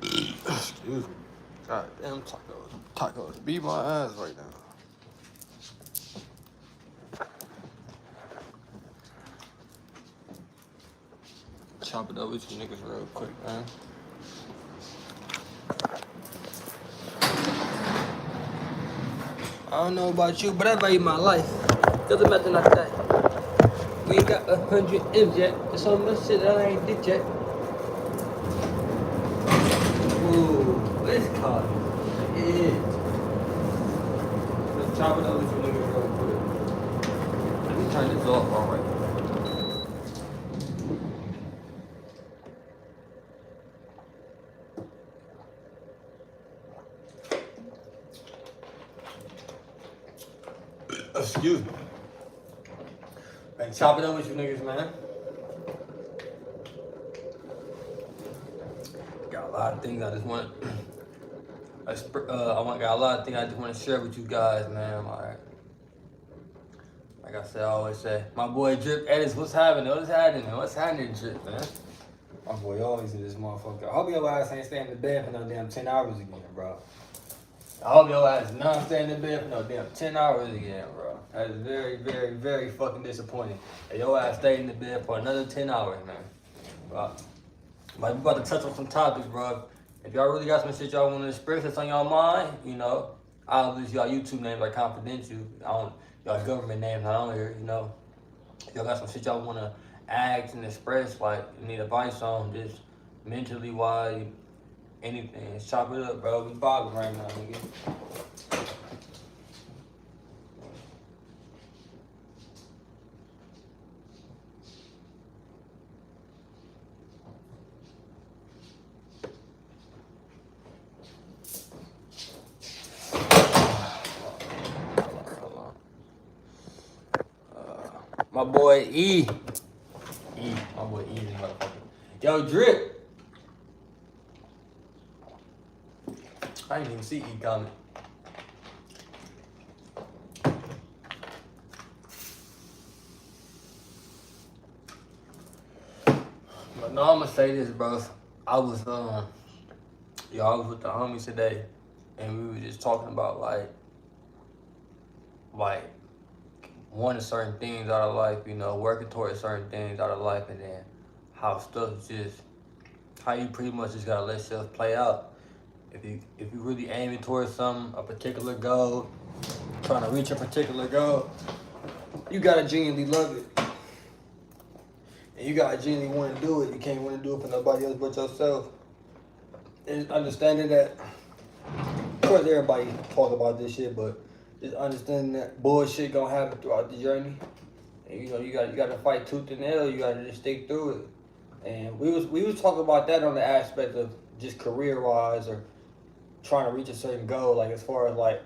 Excuse me. God damn tacos. Tacos beat my ass right now. Chop it up with you niggas real quick, man. I don't know about you, but I value my life. Doesn't matter like that. We ain't got 100 M's yet. There's so much shit that I ain't did yet. Ooh, this car is. Let's chop it up with you niggas real quick. Let me turn this off alright. Excuse me. Man, chop it up with you niggas, man. Got a lot of things I just want. Got a lot of things I just want to share with you guys, man. Like I said, I always say, my boy Drip Edits, what's happening? What's happening? What's happening, Drip, man? My boy always in this motherfucker. I hope your ass ain't staying in the bed for no damn 10 hours again, bro. I hope your ass is not staying in the bed for no damn 10 hours again, bro. That is very, very, very fucking disappointing. That your ass stayed in the bed for another 10 hours, man. But we about to touch on some topics, bro. If y'all really got some shit y'all want to express that's on y'all mind, you know, I'll list y'all YouTube names like confidential. Y'all government names not on here, you know. If y'all got some shit y'all want to ask and express, like you need advice on, just mentally wise, anything. Just chop it up, bro. We vibing right now, nigga. My boy E. My boy E is motherfucker. Yo, Drip. I didn't even see E coming. But no, I'm gonna say this, bro. I was with the homies today, and we were just talking about like wanting certain things out of life, you know, working towards certain things out of life, and then how stuff just, how you pretty much just gotta let stuff play out. If you really aiming towards something, a particular goal, trying to reach a particular goal, you gotta genuinely love it. And you gotta genuinely want to do it. You can't want to do it for nobody else but yourself. And understanding that, of course everybody talk about this shit, but just understanding that bullshit gonna happen throughout the journey. And you know, you gotta fight tooth and nail, you gotta just stick through it. And we was talking about that on the aspect of just career wise or trying to reach a certain goal, like as far as like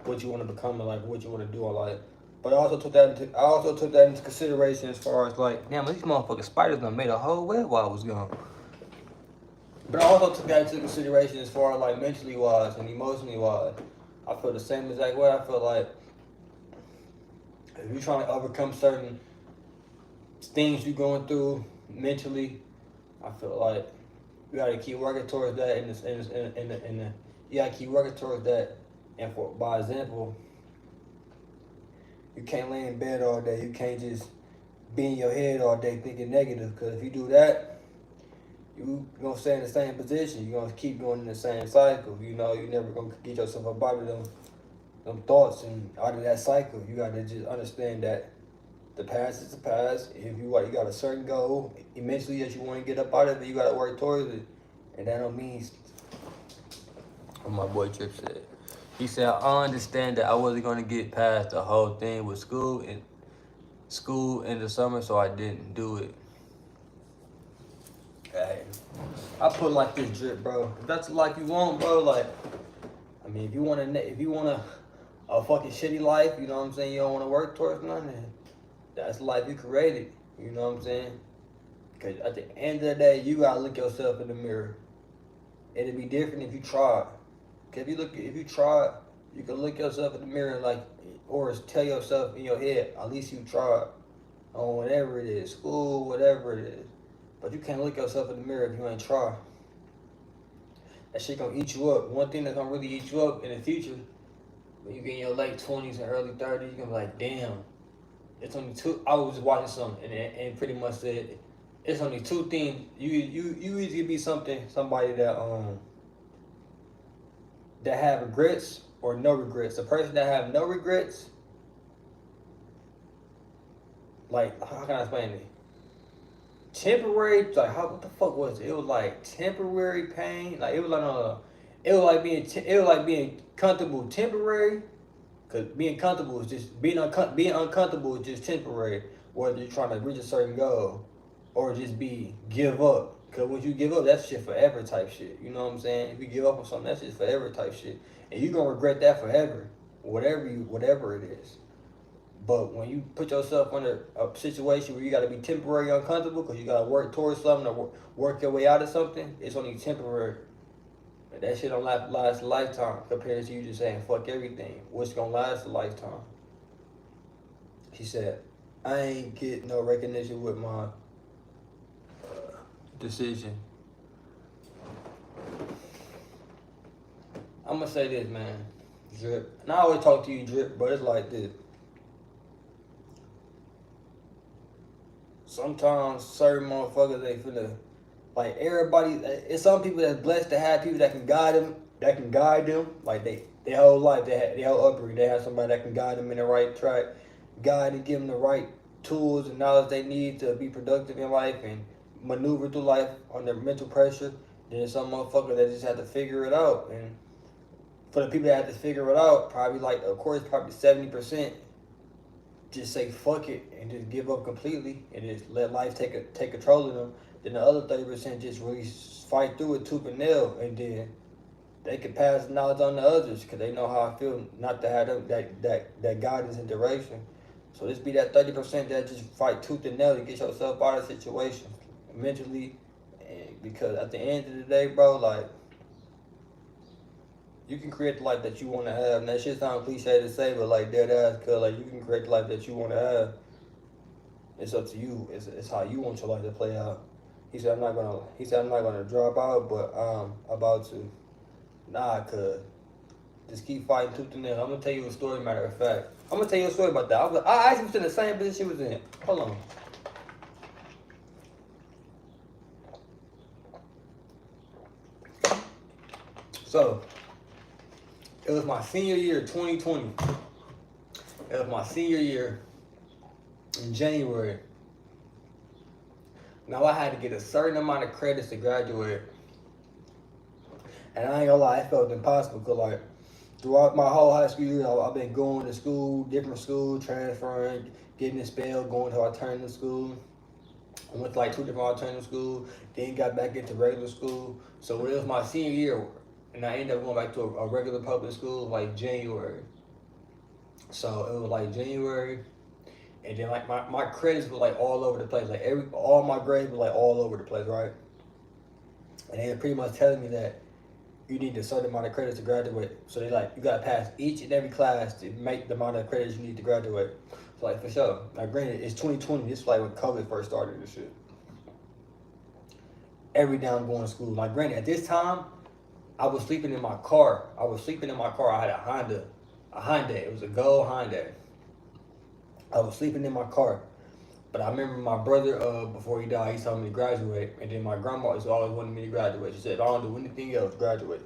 what you want to become and like what you want to do in life. But I also took that into consideration as far as like, damn, these motherfucking spiders done made a whole web while I was gone. But I also took that into consideration as far as like mentally wise and emotionally wise. I feel the same exact way. I feel like if you're trying to overcome certain things you're going through mentally, I feel like you gotta keep working towards that. You gotta keep working towards that. And by example, you can't lay in bed all day. You can't just be in your head all day thinking negative. Because if you do that, you're gonna stay in the same position. You're gonna keep going in the same cycle. You know, you're never gonna get yourself up out of them thoughts and out of that cycle. You gotta just understand that the past is the past. If you got a certain goal eventually that you want to get up out of it, you gotta work towards it. And that don't mean what my boy Trip said. He said, I understand that I wasn't gonna get past the whole thing with school in the summer, so I didn't do it. Hey, I put it like this, Drip, bro. If that's the life you want, bro, like, I mean, if you want a fucking shitty life, you know what I'm saying, you don't want to work towards nothing, that's the life you created, you know what I'm saying? Because at the end of the day, you gotta look yourself in the mirror. It'd be different if you tried. Cause if you try, you can look yourself in the mirror and like, or tell yourself in your head, at least you tried on whatever it is, school, whatever it is. But you can't look yourself in the mirror if you ain't try. That shit gonna eat you up. One thing that's gonna really eat you up in the future, when you get in your late 20s and early 30s, you're gonna be like, damn, it's only two. I was just watching something and pretty much said it's only two things. You either be somebody that have regrets or no regrets. The person that have no regrets, like how can I explain it? Temporary, like what the fuck was it? It was like temporary pain. Like it was like being comfortable temporary. Cause being comfortable is just being uncomfortable is just temporary. Whether you're trying to reach a certain goal, or just give up. Cause when you give up, that's shit forever type shit. You know what I'm saying? If you give up on something, that's just forever type shit, and you gonna regret that forever. Whatever it is. But when you put yourself under a situation where you got to be temporary uncomfortable because you got to work towards something or work your way out of something, it's only temporary. And that shit don't last a lifetime compared to you just saying fuck everything. What's gonna last a lifetime? She said, I ain't get no recognition with my decision. I'm gonna say this, man. Drip. And I always talk to you, Drip, but it's like this. Sometimes certain motherfuckers they finna like everybody. It's some people that's blessed to have people that can guide them. Like their whole life, their whole upbringing, they have somebody that can guide them in the right track, guide and give them the right tools and knowledge they need to be productive in life and maneuver through life under mental pressure. Then some motherfucker that just had to figure it out. And for the people that had to figure it out, probably 70%. Just say fuck it and just give up completely and just let life take control of them. Then the other 30% just really fight through it tooth and nail, and then they can pass the knowledge on to others because they know how I feel not to have them, that guidance and direction. So this be that 30% that just fight tooth and nail to get yourself out of the situation mentally, and because at the end of the day, bro, like. You can create the life that you want to have. And that shit sounds cliche to say, but like dead ass, cause like you can create the life that you want to have. It's up to you. It's how you want your life to play out. He said I'm not gonna drop out, but about to. Nah, cause just keep fighting tooth and nail. I'm gonna tell you a story. Matter of fact, I'm gonna tell you a story about that. I actually was in the same position she was in. Hold on. So. It was my senior year, 2020. It was my senior year in January. Now I had to get a certain amount of credits to graduate. And I ain't gonna lie, it felt impossible because like throughout my whole high school year, I've been going to school, different schools, transferring, getting expelled, going to alternative school. I went to like 2 different alternative schools, then got back into regular school. So it was my senior year. And I ended up going back to a regular public school like January. So it was like January, and then like my credits were like all over the place. Like all my grades were like all over the place, right? And they were pretty much telling me that you need a certain amount of credits to graduate. So they like you gotta pass each and every class to make the amount of credits you need to graduate. So like for sure. Now granted, it's 2020. This is like when COVID first started and shit. Every day I'm going to school. Like granted, at this time. I was sleeping in my car. I had a Hyundai. It was a gold Hyundai. I was sleeping in my car. But I remember my brother, before he died, he told me to graduate. And then my grandma always wanted me to graduate. She said, I don't do anything else, graduate.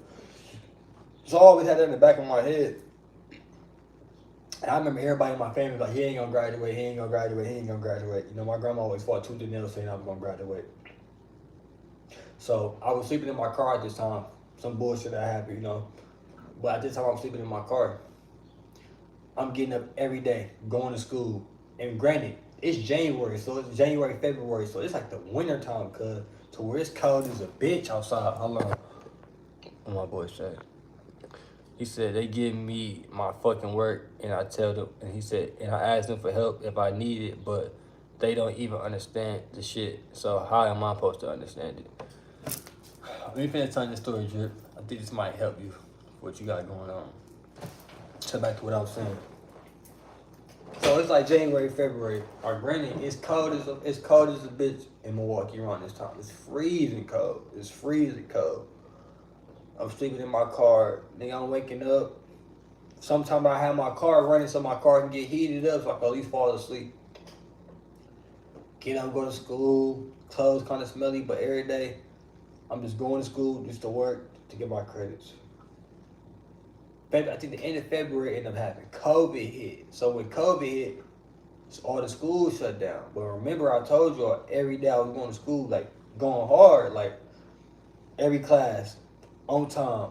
So I always had that in the back of my head. And I remember everybody in my family was like, he ain't gonna graduate. You know, my grandma always fought tooth and nail saying I was gonna graduate. So I was sleeping in my car at this time. Some bullshit that happened, you know. But at this time, I'm sleeping in my car. I'm getting up every day, going to school. And granted, it's January, so it's January, February, so it's like the winter time, cuz to where it's cold as a bitch outside. Hold on. What my boy said. He said they give me my fucking work, and I tell them, and he said, and I ask them for help if I need it, but they don't even understand the shit. So how am I supposed to understand it? Let me finish telling the story, Drip. I think this might help you what you got going on. So back to what I was saying. So it's like January, February. Or granted, it's cold as a bitch in Milwaukee around this time. It's freezing cold. It's freezing cold. I'm sleeping in my car. Nigga, I'm waking up. Sometimes I have my car running so my car can get heated up so I can at least fall asleep. Get up, go to school. Clothes kind of smelly, but every day I'm just going to school just to work to get my credits. I think the end of February ended up happening. COVID hit. So when COVID hit, all the schools shut down. But remember, I told y'all every day I was going to school, like going hard, like every class, on time,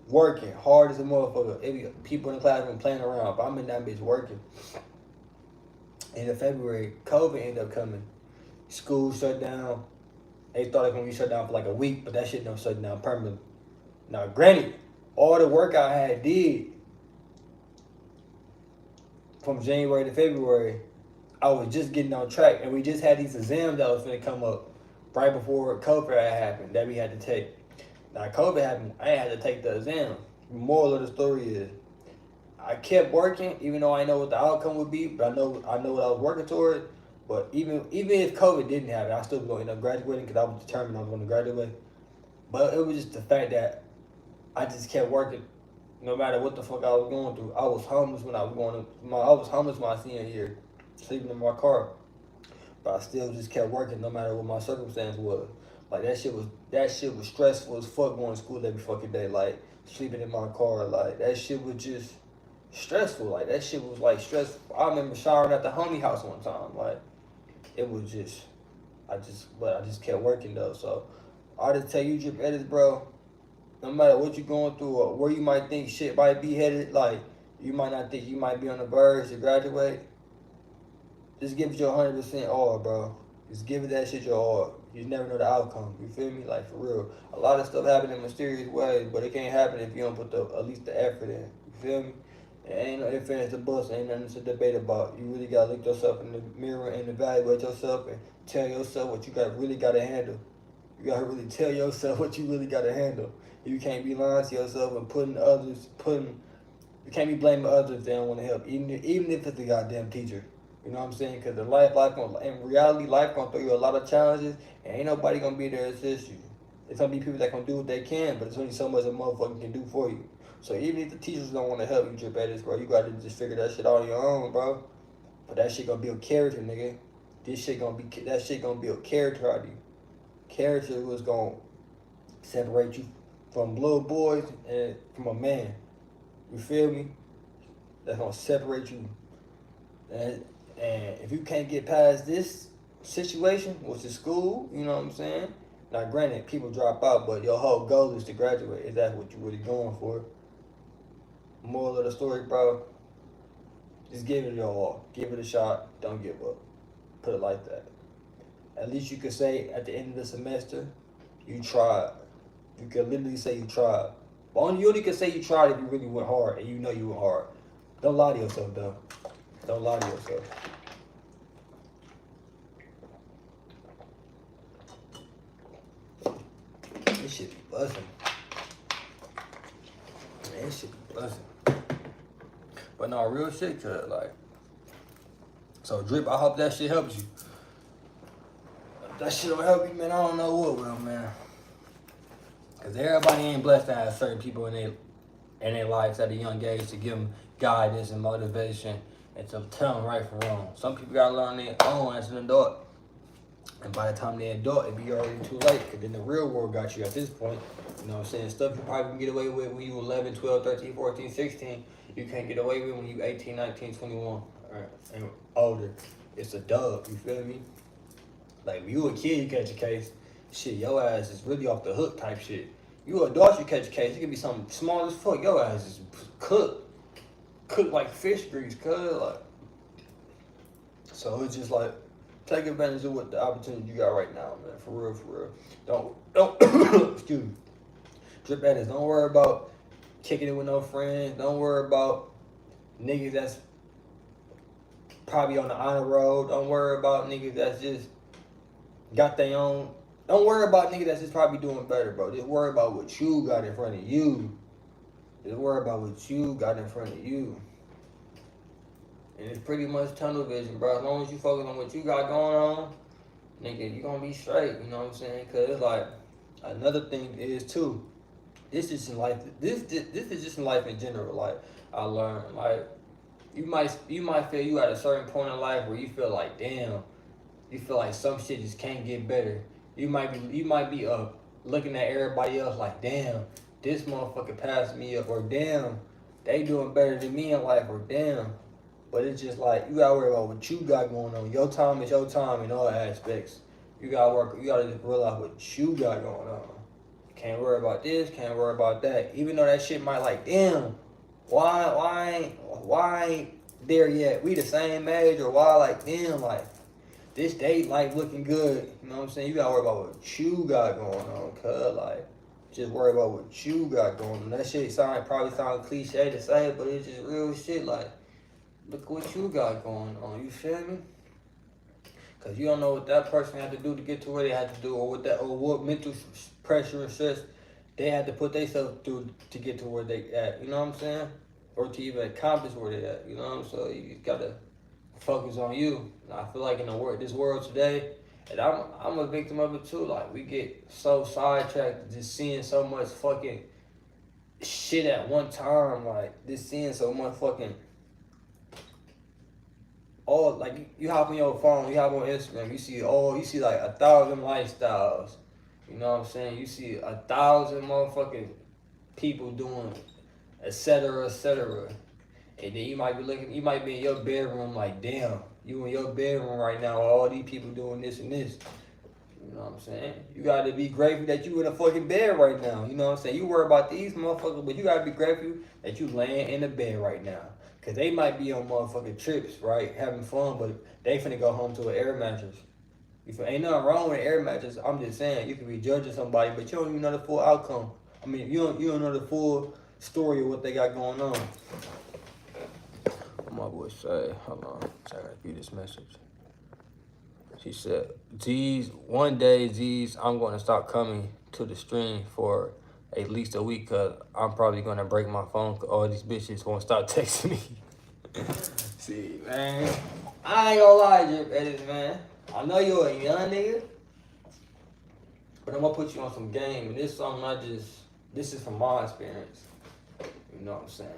working hard as a motherfucker. Every people in the classroom playing around, but I'm in that bitch working. End of February, COVID ended up coming. School shut down. They thought it was gonna be shut down for like a week, but that shit never shut down permanently. Now, granted, all the work I had did from January to February, I was just getting on track, and we just had these exams that was gonna come up right before COVID had happened that we had to take. Now, COVID happened, I had to take the exam. The moral of the story is, I kept working, even though I didn't know what the outcome would be, but I know what I was working toward. But even if COVID didn't happen, I still was going to end up graduating because I was determined I was going to graduate. But it was just the fact that I just kept working, no matter what the fuck I was going through. I was homeless when I was I was homeless my senior year, sleeping in my car. But I still just kept working, no matter what my circumstance was. Like that shit was stressful as fuck going to school every fucking day. Like sleeping in my car, like that shit was just stressful. Like that shit was like stressful. I remember showering at the homie house one time. Like it was just, I just kept working though. So I just tell you, Drip Edits, bro. No matter what you're going through or where you might think shit might be headed, like you might not think you might be on the verge to graduate. Just give it your 100% all, bro. Just give it that shit your all. You never know the outcome. You feel me? Like for real. A lot of stuff happen in mysterious ways, but it can't happen if you don't put at least the effort in. You feel me? It ain't no ifs, ands, or buts. Ain't nothing to debate about. You really gotta look yourself in the mirror and evaluate yourself and tell yourself what you really gotta handle. You gotta really tell yourself what you really gotta handle. You can't be lying to yourself and you can't be blaming others if they don't want to help, even if it's the goddamn teacher. You know what I'm saying? Because in reality, life gonna throw you a lot of challenges, and ain't nobody gonna be there to assist you. There's gonna be people that gonna do what they can, but there's only so much a motherfucker can do for you. So even if the teachers don't want to help you, Drip Edits, bro, you gotta just figure that shit out on your own, bro. But that shit gonna build character, nigga. That shit gonna build character out of you. Character was gonna separate you from little boys and from a man. You feel me? That's gonna separate you. And if you can't get past this situation, which is school, you know what I'm saying? Now, granted, people drop out, but your whole goal is to graduate. Is that what you're really going for? Moral of the story, bro, just give it your all. Give it a shot. Don't give up. Put it like that. At least you could say at the end of the semester, you tried. You can literally say you tried. But you only can say you tried if you really went hard and you know you went hard. Don't lie to yourself, though. Don't lie to yourself. This shit be buzzing. Man, this shit be buzzing. But no, real shit, cuz, like. So, Drip, I hope that shit helps you. If that shit don't help you, man, I don't know what will, man. Because everybody ain't blessed to have certain people in their lives at a young age to give them guidance and motivation and to tell them right from wrong. Some people got to learn their own as an adult. And by the time they're adult, it be already too late. Because then the real world got you at this point. You know what I'm saying? Stuff you probably can get away with when you 11, 12, 13, 14, 16. You can't get away with when you 18, 19, 21. And older. It's a dub. You feel me? Like, when you a kid, you catch a case. Shit, your ass is really off the hook type shit. You adult, you catch a case. It could be something small as fuck. Your ass is cooked. Cooked like fish grease, cuz. Like, so it's just like, take advantage of what the opportunity you got right now, man. For real, for real. Don't excuse me. Drip Edits. Don't worry about kicking it with no friends. Don't worry about niggas that's probably on the honor road. Don't worry about niggas that's just got their own. Don't worry about niggas that's just probably doing better, bro. Just worry about what you got in front of you. Just worry about what you got in front of you. And it's pretty much tunnel vision, bro. As long as you focus on what you got going on, nigga, you gonna be straight. You know what I'm saying? Cause it's like another thing is too. This is in life. This is just in life in general. Like I learned, like you might feel you at a certain point in life where you feel like damn, you feel like some shit just can't get better. You might be looking at everybody else like damn, this motherfucker passed me up, or damn, they doing better than me in life, or damn. But it's just like you gotta worry about what you got going on. Your time is your time in all aspects. You gotta work. You gotta just realize what you got going on. Can't worry about this. Can't worry about that. Even though that shit might like, damn, why ain't there yet? We the same age, or why like damn like this date like looking good. You know what I'm saying? You gotta worry about what you got going on, cuz like just worry about what you got going on. That shit probably sound cliche to say, but it's just real shit. Like look what you got going on. You feel me? Cause you don't know what that person had to do to get to where they had to do, or what mental pressure and stress they had to put themselves through to get to where they at. You know what I'm saying? Or to even accomplish where they at. You know what I'm saying? So you gotta focus on you. And I feel like in this world today, and I'm a victim of it too. Like we get so sidetracked just seeing so much fucking shit at one time. Like just seeing so much fucking all like you hop on your phone, you hop on Instagram, you see like 1,000 lifestyles. You know what I'm saying? You see 1,000 motherfucking people doing et cetera, et cetera. And then you might be in your bedroom like, damn, you in your bedroom right now, all these people doing this and this. You know what I'm saying? You gotta be grateful that you in a fucking bed right now. You know what I'm saying? You worry about these motherfuckers, but you gotta be grateful that you laying in the bed right now. Cause they might be on motherfucking trips, right? Having fun, but they finna go home to an air mattress. You feel, ain't nothing wrong with an air mattress. I'm just saying, you can be judging somebody, but you don't even know the full outcome. I mean, you don't know the full story of what they got going on. My boy say, hold on, I gotta read this message. She said, one day, I'm gonna stop coming to the stream for at least a week, cause I'm probably gonna break my phone, cause all these bitches won't stop texting me. See, man, I ain't gonna lie, Drip Edits, man. I know you're a young nigga, but I'm gonna put you on some game, and this is something this is from my experience. You know what I'm saying?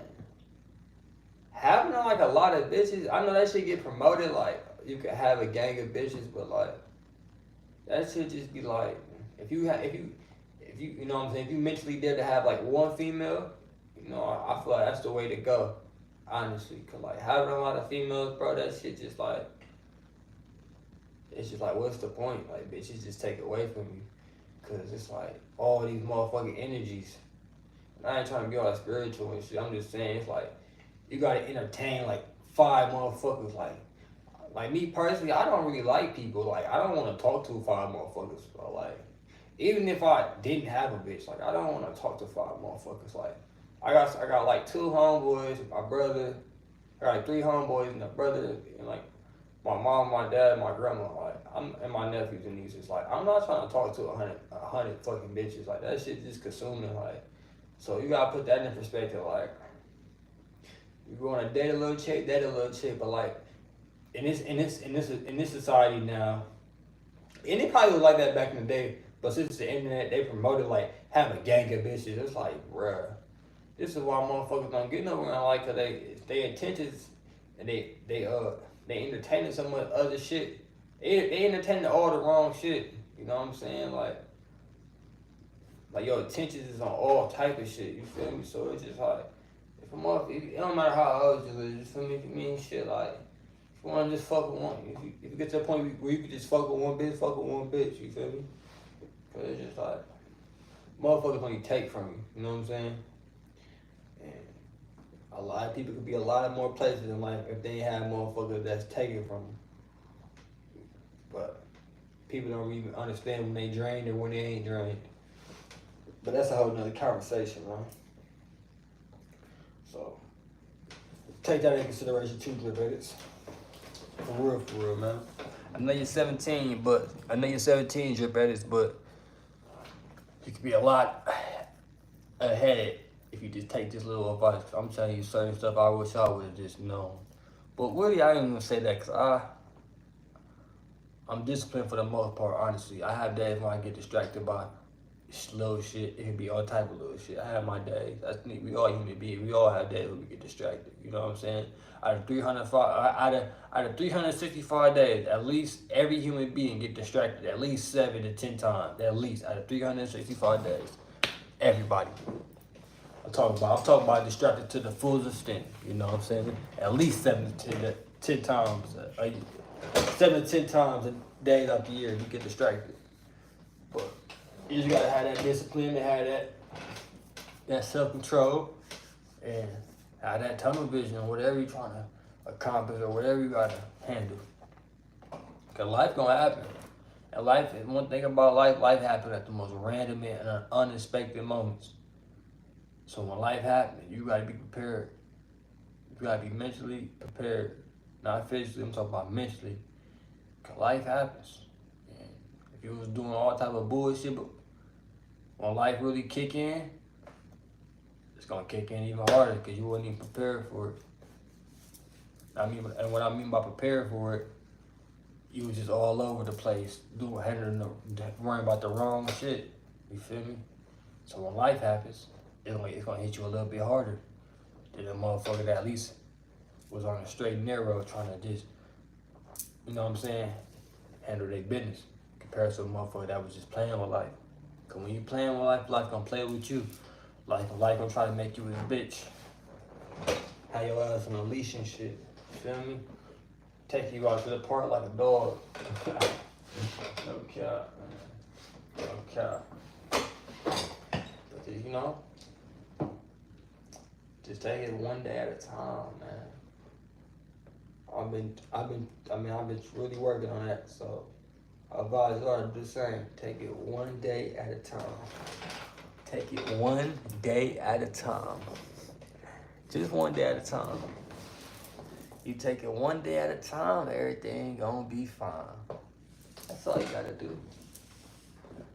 Having like a lot of bitches, I know that shit get promoted, like you could have a gang of bitches, but like that shit just be like, if you you know what I'm saying, if you mentally there to have like one female, you know, I feel like that's the way to go, honestly. Cause like having a lot of females, bro, that shit just like, it's just like, what's the point? Like bitches just take away from you, cause it's like all these motherfucking energies. And I ain't trying to be all spiritual and shit. I'm just saying it's like you gotta entertain like 5 motherfuckers. Like me personally, I don't really like people. Like I don't want to talk to 5 motherfuckers. But like even if I didn't have a bitch, like I don't want to talk to 5 motherfuckers. Like I got like 2 homeboys, my brother. I got like 3 homeboys and a brother, and like my mom, my dad, my grandma. Like and my nephews and nieces. Like I'm not trying to talk to 100 fucking bitches. Like that shit just consuming. Like so you gotta put that in perspective. Like you want to date a little chick, but like in this society now, and it probably was like that back in the day, but since the internet, they promoted like having a gang of bitches. It's like, bruh, this is why motherfuckers don't get nowhere in life, cause they intentions and they entertaining so much other shit. They entertaining all the wrong shit. You know what I'm saying? Like your attention is on all type of shit. You feel me? So it's just like. It don't matter how old you is, you feel me? If you mean shit, like, if you want to just fuck with one, if you get to a point where you can just fuck with one bitch, you feel me? Because it's just like, motherfuckers only take from you, you know what I'm saying? And a lot of people could be a lot of more places in life if they ain't have motherfuckers that's taken from them. But people don't even understand when they drained or when they ain't drained. But that's a whole nother conversation, man. So, take that into consideration too, Drip Edits. For real, man. I know you're 17, Drip Edits, but you could be a lot ahead if you just take this little advice. I'm telling you certain stuff I wish I would have just known But really, I ain't even say that because I'm disciplined for the most part, honestly. I have days when I get distracted by little shit. It can be all type of little shit. I have my days. I think we all human beings. We all have days when we get distracted. You know what I'm saying? Out of 365 days, at least every human being get distracted at least 7 to 10 times. At least out of 365 days, everybody. I'm talking about distracted to the fullest extent. You know what I'm saying? At least 7 to 10 times. 7 to 10 times a day out the year you get distracted. But you just gotta have that discipline and have that self-control and have that tunnel vision or whatever you're trying to accomplish or whatever you gotta handle. Cause life gonna happen. And one thing about life happens at the most random and unexpected moments. So when life happens, you gotta be prepared. You gotta be mentally prepared. Not physically, I'm talking about mentally. Cause life happens. And if you was doing all type of bullshit, but when life really kick in, it's gonna kick in even harder because you wasn't even prepared for it. And what I mean by prepared for it, you was just all over the place, worrying about the wrong shit. You feel me? So when life happens, it's gonna hit you a little bit harder than a motherfucker that at least was on a straight and narrow trying to just, you know what I'm saying, handle their business compared to a motherfucker that was just playing with life. Cause when you playing with life gonna play with you. Life gonna try to make you his bitch. Have your ass on a leash and shit. Feel me? Take you out to the park like a dog. No cap, man. No cap. But you know, just take it one day at a time, man. I've been really working on that, so I advise y'all to do the same. Take it one day at a time. Take it one day at a time. Just one day at a time. You take it one day at a time, everything gonna be fine. That's all you gotta do.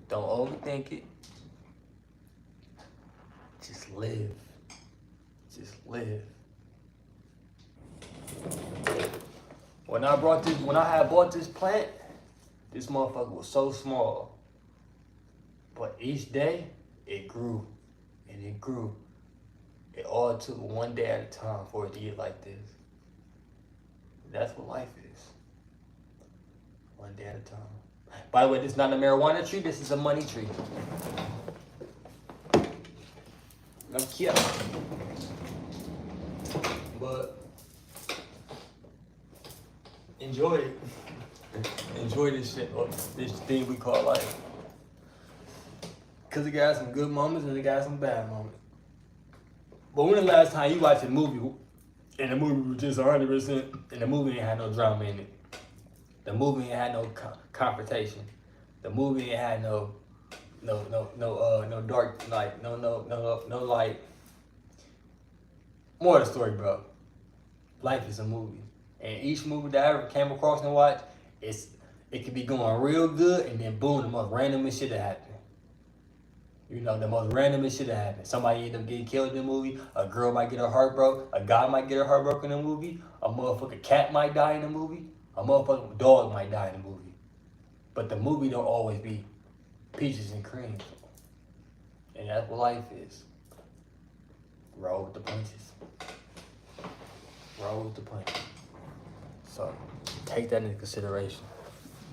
Don't overthink it. Just live. Just live. When I had bought this plant, this motherfucker was so small. But each day, it grew. And it grew. It all took one day at a time for it to get like this. That's what life is. One day at a time. By the way, this is not a marijuana tree, this is a money tree. I'm cute. But enjoy it. Enjoy this shit, or this thing we call life. Cause it got some good moments and it got some bad moments. But when the last time you watched a movie and the movie was just 100% and the movie ain't had no drama in it? The movie ain't had no confrontation. The movie ain't had no dark light, no light. More of the story, bro. Life is a movie. And each movie that I ever came across and watched, it could be going real good and then boom, the most randomest shit that happened. You know, the most randomest shit that happened. Somebody end up getting killed in the movie. A girl might get her heart broke. A guy might get her heart broken in the movie. A motherfucking cat might die in the movie. A motherfucking dog might die in the movie. But the movie don't always be peaches and cream. And that's what life is. Roll with the punches. Roll with the punches. So, take that into consideration.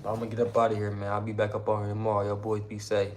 But I'm gonna get up out of here, man. I'll be back up on here tomorrow. Y'all boys be safe.